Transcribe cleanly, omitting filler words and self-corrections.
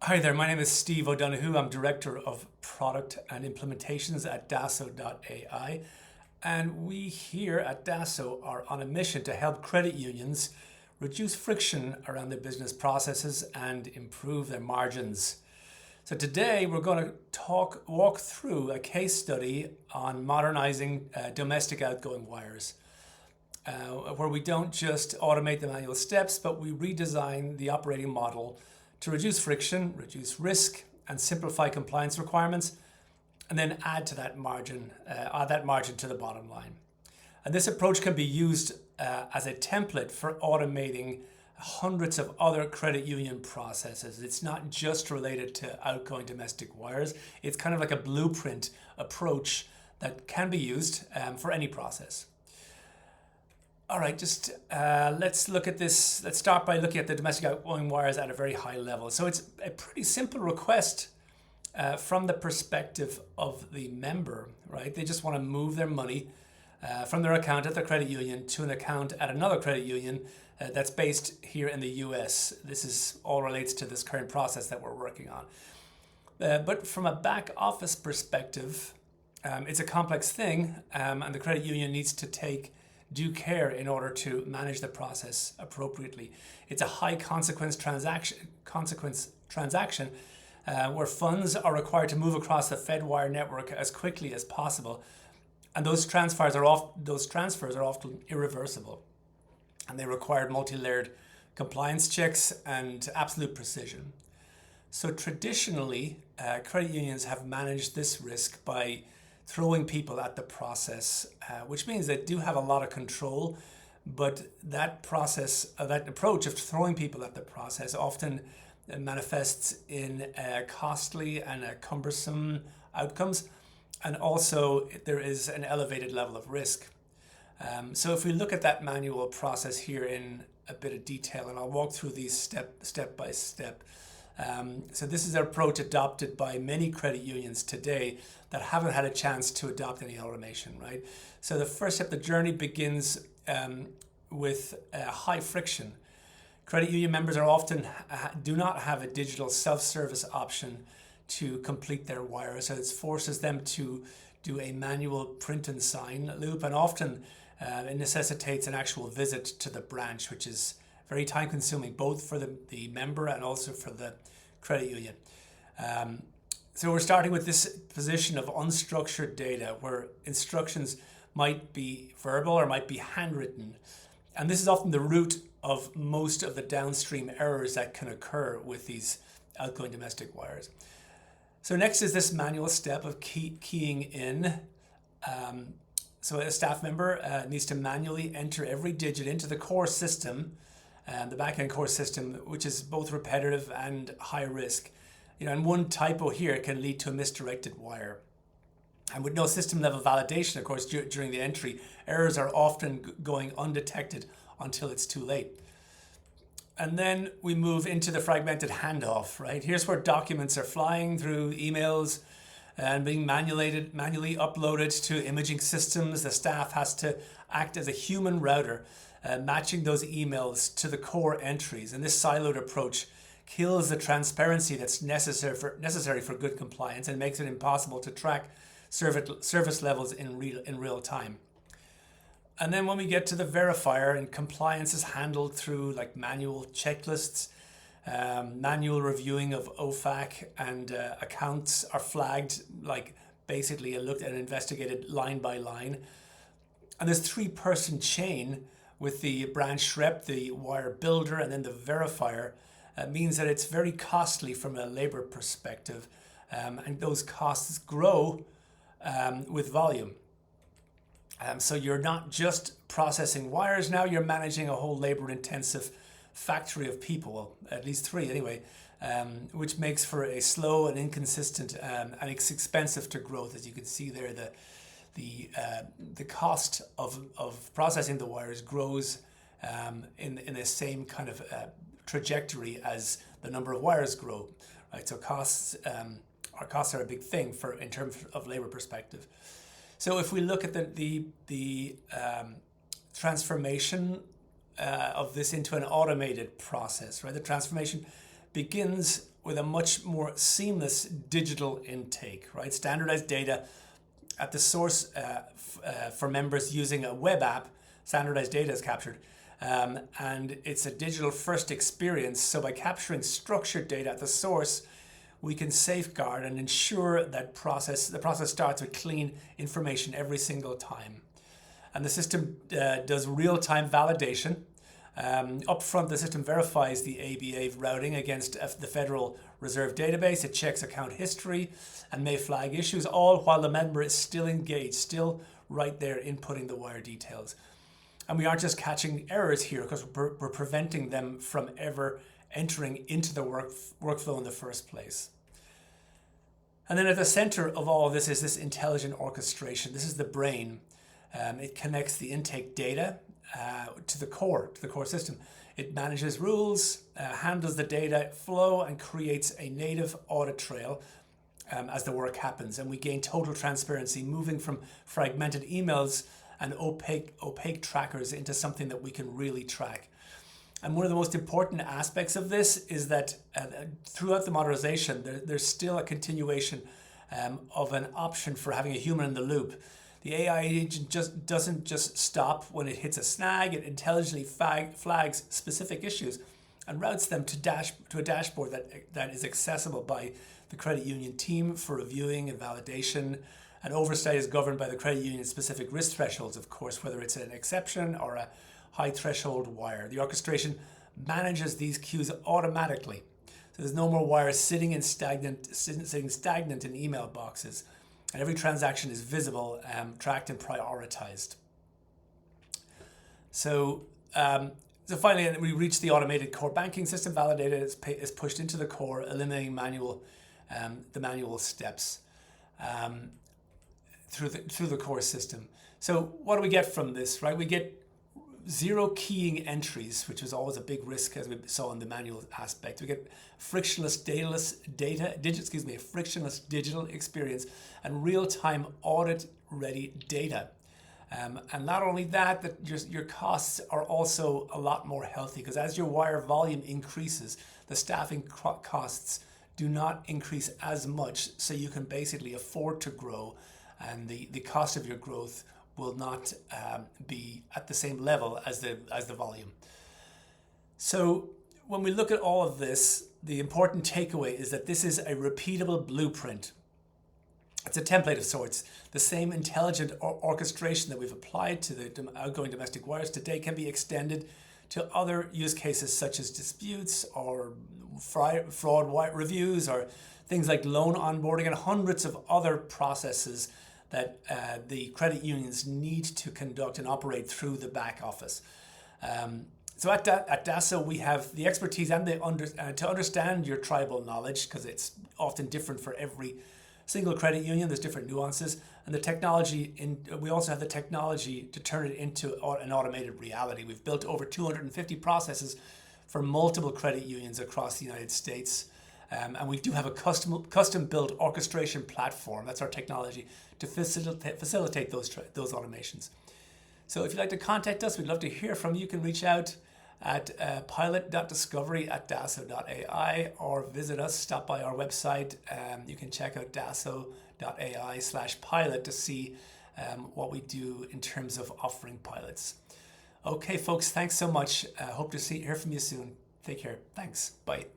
Hi there, my name is Steve O'Donoghue. I'm Director of Product and Implementations at DASO.ai. And we here at DASO are on a mission to help credit unions reduce friction around their business processes and improve their margins. So today we're going to walk through a case study on modernizing domestic outgoing wires, where we don't just automate the manual steps, but we redesign the operating model to reduce friction, reduce risk, and simplify compliance requirements, and then add that margin to the bottom line. And this approach can be used as a template for automating hundreds of other credit union processes. It's not just related to outgoing domestic wires. It's kind of like a blueprint approach that can be used for any process. All right, let's look at this. Let's start by looking at the domestic outgoing wires at a very high level. So it's a pretty simple request from the perspective of the member, right? They just want to move their money from their account at their credit union to an account at another credit union that's based here in the US. This is all relates to this current process that we're working on. But from a back office perspective, it's a complex thing, and the credit union needs to take due care in order to manage the process appropriately. It's a high consequence transaction where funds are required to move across the Fedwire network as quickly as possible, and those transfers are often irreversible, and they require multi-layered compliance checks and absolute precision. So traditionally, credit unions have managed this risk by throwing people at the process, which means they do have a lot of control, but that approach of throwing people at the process often manifests in costly and cumbersome outcomes, and also there is an elevated level of risk. So if we look at that manual process here in a bit of detail, and I'll walk through these step by step. So this is an approach adopted by many credit unions today that haven't had a chance to adopt any automation, right? So the first step, the journey begins with high friction. Credit union members are often do not have a digital self-service option to complete their wire, so it forces them to do a manual print and sign loop, and often it necessitates an actual visit to the branch, which is very time consuming, both for the member and also for the credit union. So we're starting with this position of unstructured data where instructions might be verbal or might be handwritten. And this is often the root of most of the downstream errors that can occur with these outgoing domestic wires. So next is this manual step of keying in. So a staff member needs to manually enter every digit into the core system, the back-end core system, which is both repetitive and high risk. And one typo here can lead to a misdirected wire. And with no system level validation, of course, during the entry, errors are often going undetected until it's too late. And then we move into the fragmented handoff, right? Here's where documents are flying through emails and being manually uploaded to imaging systems. The staff has to act as a human router, matching those emails to the core entries. And this siloed approach kills the transparency that's necessary for good compliance and makes it impossible to track service levels in real time. And then when we get to the verifier, and compliance is handled through like manual checklists, manual reviewing of OFAC, and accounts are flagged, like basically looked and investigated line by line. And this 3-person chain with the branch rep, the wire builder, and then the verifier means that it's very costly from a labor perspective, and those costs grow with volume. So you're not just processing wires now, you're managing a whole labor-intensive factory of people, at least 3 anyway, which makes for a slow and inconsistent, and it's expensive to growth. As you can see there, the cost of processing the wires grows in the same kind of trajectory as the number of wires grow, right? So our costs are a big thing in terms of labor perspective. So if we look at the transformation of this into an automated process, right? The transformation begins with a much more seamless digital intake, right? Standardized data at the source for members using a web app. Standardized data is captured, and it's a digital first experience. So by capturing structured data at the source, we can safeguard and ensure that the process starts with clean information every single time. And the system does real-time validation. Up front, the system verifies the ABA routing against the Federal Reserve database. It checks account history and may flag issues, all while the member is still engaged, still right there inputting the wire details. And we aren't just catching errors here, because we're preventing them from ever entering into the workflow in the first place. And then at the center of all of this is this intelligent orchestration. This is the brain. It connects the intake data to the core system. It manages rules, handles the data flow, and creates a native audit trail as the work happens. And we gain total transparency, moving from fragmented emails and opaque trackers into something that we can really track. And one of the most important aspects of this is that throughout the modernization, there's still a continuation of an option for having a human in the loop. The AI agent doesn't just stop when it hits a snag. It intelligently flags specific issues and routes them to a dashboard that is accessible by the credit union team for reviewing and validation. And oversight is governed by the credit union's specific risk thresholds, of course, whether it's an exception or a high threshold wire. The orchestration manages these queues automatically. So there's no more wires sitting stagnant in email boxes. And every transaction is visible, tracked, and prioritized. So finally, we reach the automated core banking system. Validated is pushed into the core, eliminating the manual steps through the core system. So what do we get from this, right? We get zero keying entries, which is always a big risk, as we saw in the manual aspect. We get frictionless frictionless digital experience and real-time audit-ready data. And not only that your costs are also a lot more healthy, because as your wire volume increases, the staffing costs do not increase as much, so you can basically afford to grow, and the cost of your growth will not be at the same level as the volume. So when we look at all of this, the important takeaway is that this is a repeatable blueprint. It's a template of sorts. The same intelligent orchestration that we've applied to the outgoing domestic wires today can be extended to other use cases, such as disputes or fraud reviews, or things like loan onboarding, and hundreds of other processes that the credit unions need to conduct and operate through the back office. So at DASO, we have the expertise and to understand your tribal knowledge, because it's often different for every single credit union. There's different nuances, and the technology. We also have the technology to turn it into an automated reality. We've built over 250 processes for multiple credit unions across the United States. And we do have a custom-built orchestration platform. That's our technology to facilitate those automations. So if you'd like to contact us, we'd love to hear from you. You can reach out at pilot.discovery@daso.ai, or visit us, stop by our website. You can check out daso.ai/pilot to see what we do in terms of offering pilots. Okay, folks, thanks so much. Hope to hear from you soon. Take care. Thanks. Bye.